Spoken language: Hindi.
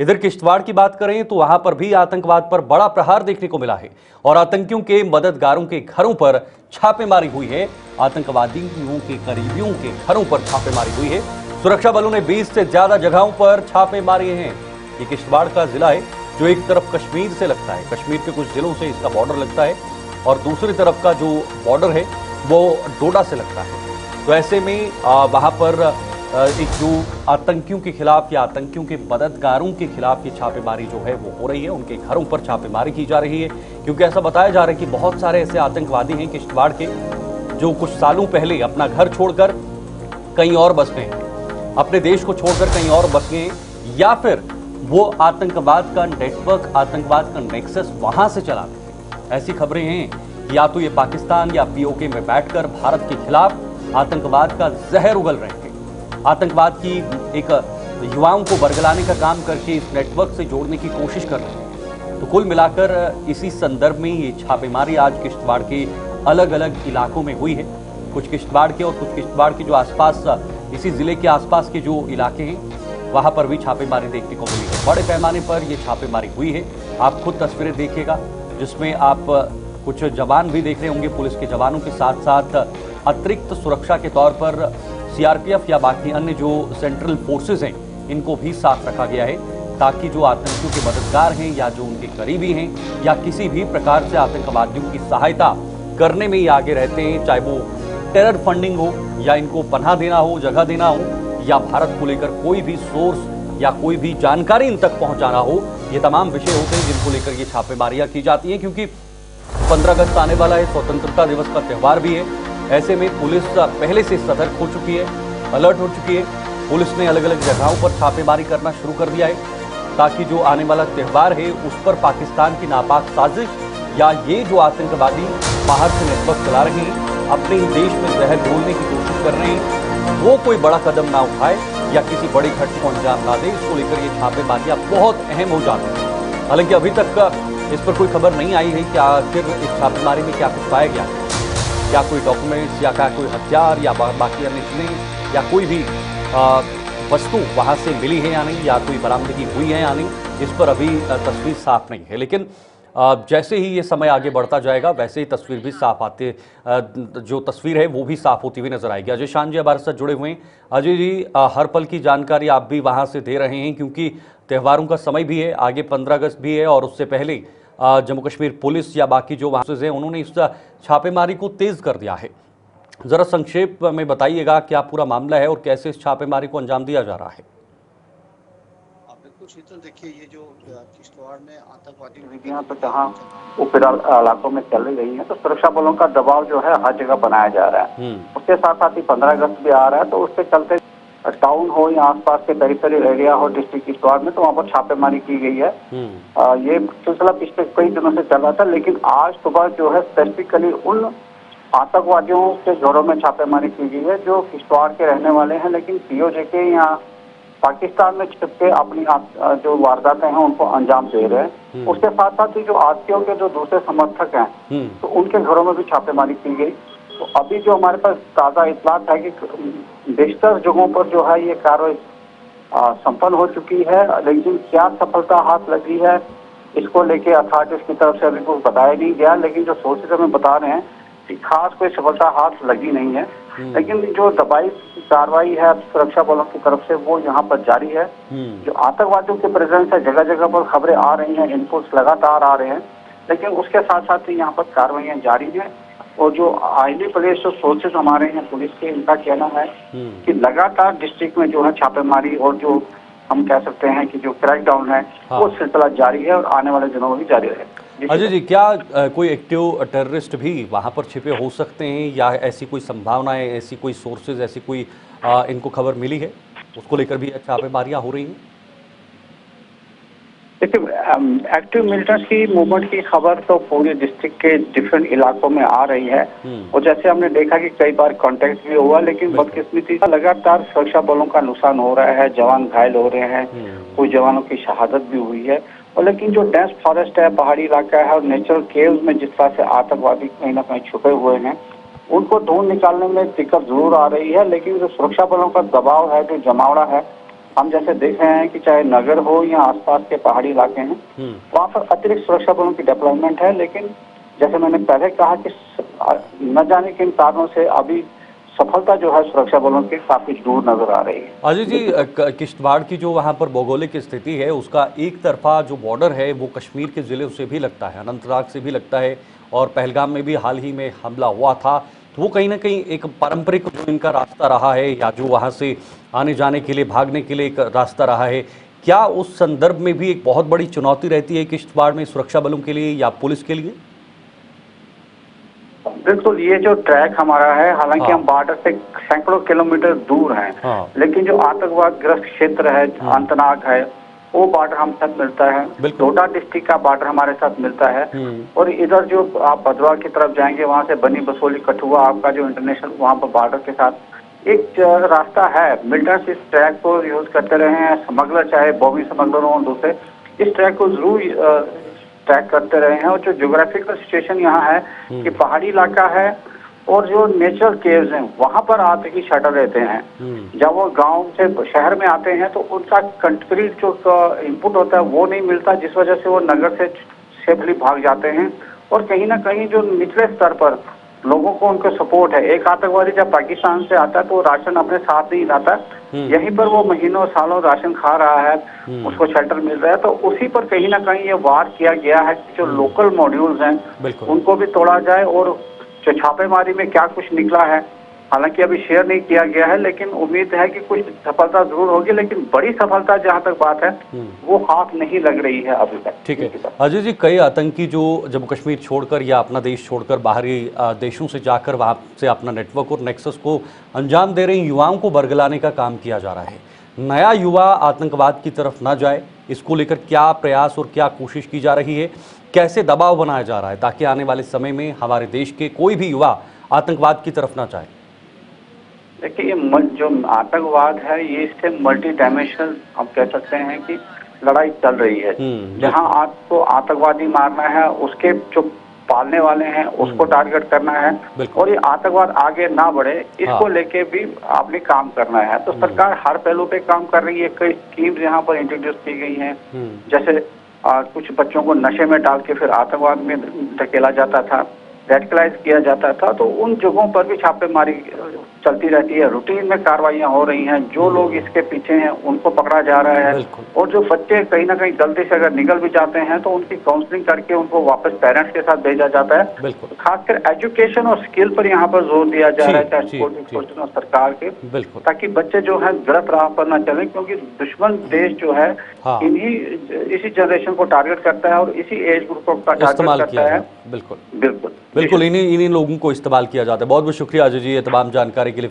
इधर किश्तवाड़ की बात करें तो वहां पर भी आतंकवाद पर बड़ा प्रहार देखने को मिला है और आतंकियों के मददगारों के घरों पर छापेमारी हुई है। आतंकवादियों के करीबियों के घरों पर छापेमारी हुई है। सुरक्षा बलों ने 20 से ज्यादा जगहों पर छापे मारे हैं। ये किश्तवाड़ का जिला है जो एक तरफ कश्मीर से लगता है, कश्मीर के कुछ जिलों से इसका बॉर्डर लगता है और दूसरी तरफ का जो बॉर्डर है वो डोडा से लगता है। तो ऐसे में वहां पर एक जो आतंकियों के खिलाफ या आतंकियों के मददगारों के खिलाफ ये छापेमारी जो है वो हो रही है, उनके घरों पर छापेमारी की जा रही है। क्योंकि ऐसा बताया जा रहा है कि बहुत सारे ऐसे आतंकवादी हैं किश्तवाड़ के जो कुछ सालों पहले अपना घर छोड़कर कहीं और बस गए, अपने देश को छोड़कर कहीं और बस गए, या फिर वो आतंकवाद का नेटवर्क, आतंकवाद का नेक्सस वहां से चलाते थे। ऐसी खबरें हैं कि या तो ये पाकिस्तान या पीओके में बैठकर भारत के खिलाफ आतंकवाद का जहर उगल रहे थे, आतंकवाद की एक युवाओं को बरगलाने का काम करके इस नेटवर्क से जोड़ने की कोशिश कर रहे हैं। तो कुल मिलाकर इसी संदर्भ में ये छापेमारी आज किश्तवाड़ के अलग अलग इलाकों में हुई है। कुछ किश्तवाड़ के और कुछ किश्तवाड़ के जो आसपास, इसी जिले के आसपास के जो इलाके हैं वहां पर भी छापेमारी देखने को मिली है। बड़े पैमाने पर ये छापेमारी हुई है। आप खुद तस्वीरें देखिएगा जिसमें आप कुछ जवान भी देख रहे होंगे, पुलिस के जवानों के साथ साथ अतिरिक्त सुरक्षा के तौर पर सीआरपीएफ या बाकी अन्य जो सेंट्रल फोर्सेस हैं इनको भी साथ रखा गया है ताकि जो आतंकियों के मददगार हैं या जो उनके करीबी हैं या किसी भी प्रकार से आतंकवादियों की सहायता करने में ही आगे रहते हैं, चाहे वो टेरर फंडिंग हो या इनको पनाह देना हो, जगह देना हो या भारत को लेकर कोई भी सोर्स या कोई भी जानकारी इन तक पहुंचाना हो, ये तमाम विषय होते हैं जिनको लेकर ये छापेमारियां की जाती हैं। क्योंकि 15 अगस्त आने वाला है, स्वतंत्रता दिवस का त्यौहार भी है। ऐसे में पुलिस पहले से सतर्क हो चुकी है, अलर्ट हो चुकी है। पुलिस ने अलग अलग जगहों पर छापेमारी करना शुरू कर दिया है ताकि जो आने वाला त्यौहार है उस पर पाकिस्तान की नापाक साजिश या ये जो आतंकवादी बाहर से नेटवर्क चला रहे हैं, अपने ही देश में जहर घोलने की कोशिश कर रहे हैं, वो कोई बड़ा कदम ना उठाए या किसी बड़ी घटना को अंजाम ना दे। इसको लेकर ये छापेमारियां बहुत अहम हो जाती हैं। हालांकि अभी तक इस पर कोई खबर नहीं आई है कि आखिर इस छापेमारी में क्या कुछ पाया गया, क्या कोई डॉक्यूमेंट्स या क्या कोई हथियार या बाकी अन्य चीजें या कोई भी वस्तु वहां से मिली है या नहीं, या कोई बरामदगी हुई है या नहीं, इस पर अभी तस्वीर साफ नहीं है। लेकिन जैसे ही ये समय आगे बढ़ता जाएगा वैसे ही तस्वीर भी साफ आते, जो तस्वीर है वो भी साफ होती हुई नजर आएगी। अजय शान जी हमारे साथ जुड़े हुए हैं। अजय जी, हर पल की जानकारी आप भी वहां से दे रहे हैं क्योंकि त्योहारों का समय भी है, आगे 15 अगस्त भी है और उससे पहले जम्मू कश्मीर पुलिस या बाकी जो वहां से उन्होंने इस छापेमारी को तेज कर दिया है। जरा संक्षेप में बताइएगा क्या पूरा मामला है और कैसे इस छापेमारी को अंजाम दिया जा रहा है। बिल्कुल शीतल, देखिए ये जो किश्तवाड़ में आतंकवादी गतिविधियां तो जहां उपरा इलाकों में चल रही हैं तो सुरक्षा बलों का दबाव जो है हर जगह बनाया जा रहा है। उसके साथ साथ ही 15 अगस्त भी आ रहा है तो उसके चलते टाउन हो या आसपास के पेरिफेरल एरिया हो डिस्ट्रिक्ट किश्तवाड़ में तो वहाँ पर छापेमारी की गई है। ये सिलसिला पिछले कई दिनों से चल रहा था, लेकिन आज सुबह जो है स्पेसिफिकली उन आतंकवादियों के घरों में छापेमारी की गई है जो किश्तवाड़ के रहने वाले हैं लेकिन पीओजे के या पाकिस्तान में छिप के अपनी जो वारदातें हैं उनको अंजाम दे रहे हैं। उसके साथ साथ ही जो आतंकियों के जो दूसरे समर्थक हैं तो उनके घरों में भी छापेमारी की गई। तो अभी जो हमारे पास ताज़ा इत्तलात है कि बेशतर जगहों पर जो है ये कार्रवाई संपन्न हो चुकी है, लेकिन क्या सफलता हाथ लगी है इसको लेके अथॉरिटीज की तरफ से अभी कुछ बताया नहीं गया। लेकिन जो सोर्सेज हमें बता रहे हैं कि खास कोई सफलता हाथ लगी नहीं है, लेकिन जो दबाई कार्रवाई है सुरक्षा बलों की तरफ से वो यहाँ पर जारी है। जो आतंकवादियों की प्रेजेंस है जगह जगह पर खबरें आ रही हैं, इनपुट्स लगातार आ रहे हैं, लेकिन उसके साथ साथ ही यहाँ पर कार्रवाइयाँ जारी हैं। और जो हाईली प्लेस जो सोर्सेज हमारे हैं पुलिस के, इनका कहना है कि लगातार डिस्ट्रिक्ट में जो है छापेमारी और जो हम कह सकते हैं कि जो क्रैकडाउन है वो सिलसिला जारी है और आने वाले दिनों में भी जारी रहेगा। अजय जी, क्या कोई एक्टिव टेररिस्ट भी वहां पर छिपे हो सकते हैं या ऐसी कोई संभावनाएं, ऐसी कोई सोर्सेज, ऐसी कोई इनको खबर मिली है, उसको लेकर भी छापेमारियां हो रही हैं? देखिए, एक्टिव मिलिटेंट्स की मूवमेंट की खबर तो पूरे डिस्ट्रिक्ट के डिफरेंट इलाकों में आ रही है और जैसे हमने देखा कि कई बार कांटेक्ट भी हुआ, लेकिन बदकिस्मती लगातार सुरक्षा बलों का नुकसान हो रहा है, जवान घायल हो रहे हैं, कुछ जवानों की शहादत भी हुई है। और लेकिन जो डेंस फॉरेस्ट है, पहाड़ी इलाका है और नेचुरल केव्स में जिस तरह से आतंकवादी कहीं ना कहीं छुपे हुए हैं उनको ढूंढ निकालने में दिक्कत जरूर आ रही है। लेकिन जो सुरक्षा बलों का दबाव है, जो जमावड़ा है, हम जैसे देख रहे हैं कि चाहे नगर हो या आसपास के पहाड़ी इलाके हैं, वहाँ पर अतिरिक्त सुरक्षा बलों की डेवलपमेंट है। लेकिन जैसे मैंने पहले कहा कि न जाने किन कारणों से अभी सफलता जो है सुरक्षा बलों की काफी दूर नजर आ रही है। अजय जी, किश्तवाड़ की जो वहाँ पर भौगोलिक स्थिति है उसका एक तरफा जो बॉर्डर है वो कश्मीर के ज़िले से भी लगता है, अनंतनाग से भी लगता है, और पहलगाम में भी हाल ही में हमला हुआ था। तो वो कहीं ना कहीं एक पारंपरिक जो इनका रास्ता रहा है, या जो वहाँ से आने जाने के लिए, भागने के लिए एक रास्ता रहा है, क्या उस संदर्भ में भी एक बहुत बड़ी चुनौती रहती है किश्तवाड़ में सुरक्षा बलों के लिए या पुलिस के लिए? बिल्कुल, ये जो ट्रैक हमारा है, हालांकि हाँ। हम बॉर्डर से सैकड़ों किलोमीटर दूर हैं, हाँ। लेकिन जो आतंकवाद ग्रस्त क्षेत्र है, अनंतनाग है, वो बॉर्डर हम साथ मिलता है। डोडा डिस्ट्रिक्ट का बॉर्डर हमारे साथ मिलता है। और इधर जो आप भदवा की तरफ जाएंगे, वहां से बनी बसोली कठुआ आपका जो इंटरनेशनल वहां पर बॉर्डर के साथ एक रास्ता है। मिलिटेंट्स इस ट्रैक को यूज करते रहे हैं, स्मगलर चाहे बॉबी स्मगलर हो, दूसरे इस ट्रैक को जरूर ट्रैक करते रहे हैं। और जो ज्योग्राफिकल सिचुएशन यहाँ है कि पहाड़ी इलाका है और जो नेचुरल केव्स हैं वहां पर आते ही शटर रहते हैं। जब वो गांव से शहर में आते हैं तो उनका कंक्रीट जो इनपुट होता है वो नहीं मिलता, जिस वजह से वो नगर से सेफली भाग जाते हैं। और कहीं ना कहीं जो निचले स्तर पर लोगों को उनको सपोर्ट है, एक आतंकवादी जब पाकिस्तान से आता है तो राशन अपने साथ नहीं लाता, यहीं पर वो महीनों सालों राशन खा रहा है, उसको शेल्टर मिल रहा है। तो उसी पर कहीं ना कहीं ये वार किया गया है कि जो लोकल मॉड्यूल्स हैं उनको भी तोड़ा जाए। और जो छापेमारी में क्या कुछ निकला है, हालांकि अभी शेयर नहीं किया गया है, लेकिन उम्मीद है कि कुछ सफलता जरूर होगी। लेकिन बड़ी सफलता जहां तक बात है वो हाथ नहीं लग रही है अभी तक। ठीक है अजय जी, कई आतंकी जो जम्मू कश्मीर छोड़कर या अपना देश छोड़कर बाहरी देशों से जाकर वहाँ से अपना नेटवर्क और नेक्सस को अंजाम दे रहे युवाओं को बरगलाने का काम किया जा रहा है। नया युवा आतंकवाद की तरफ ना जाए, इसको लेकर क्या प्रयास और क्या कोशिश की जा रही है, कैसे दबाव बनाया जा रहा है ताकि आने वाले समय में हमारे देश के कोई भी युवा आतंकवाद की तरफ ना जाए? देखिए, जो आतंकवाद है ये इससे मल्टी डायमेंशनल हम कह सकते हैं कि लड़ाई चल रही है। जहां आपको आतंकवादी मारना है, उसके जो पालने वाले हैं उसको टारगेट करना है, और ये आतंकवाद आगे ना बढ़े इसको लेके भी आपने काम करना है। तो सरकार हर पहलू पे काम कर रही है। कई स्कीम्स यहाँ पर इंट्रोड्यूस की गई हैं, जैसे कुछ बच्चों को नशे में डाल के फिर आतंकवाद में धकेला जाता था, रेडिकलाइज किया जाता था। तो उन जगहों पर भी छापेमारी चलती रहती है, रूटीन में कार्रवाइयां हो रही हैं। जो लोग इसके पीछे हैं उनको पकड़ा जा रहा है, और जो बच्चे कहीं ना कहीं गलती से अगर निकल भी जाते हैं तो उनकी काउंसलिंग करके उनको वापस पेरेंट्स के साथ भेजा जाता है। खासकर एजुकेशन और स्किल पर यहाँ पर जोर दिया जा रहा है सरकार के, ताकि बच्चे जो है गलत राह पर न चले, क्योंकि दुश्मन देश जो है इसी जनरेशन को टारगेट करता है और इसी एज ग्रुप को टारगेट करता है। बिल्कुल इन्हीं लोगों को इस्तेमाल किया जाता है। बहुत बहुत शुक्रिया अजय जी ये तमाम जानकारी के लिए।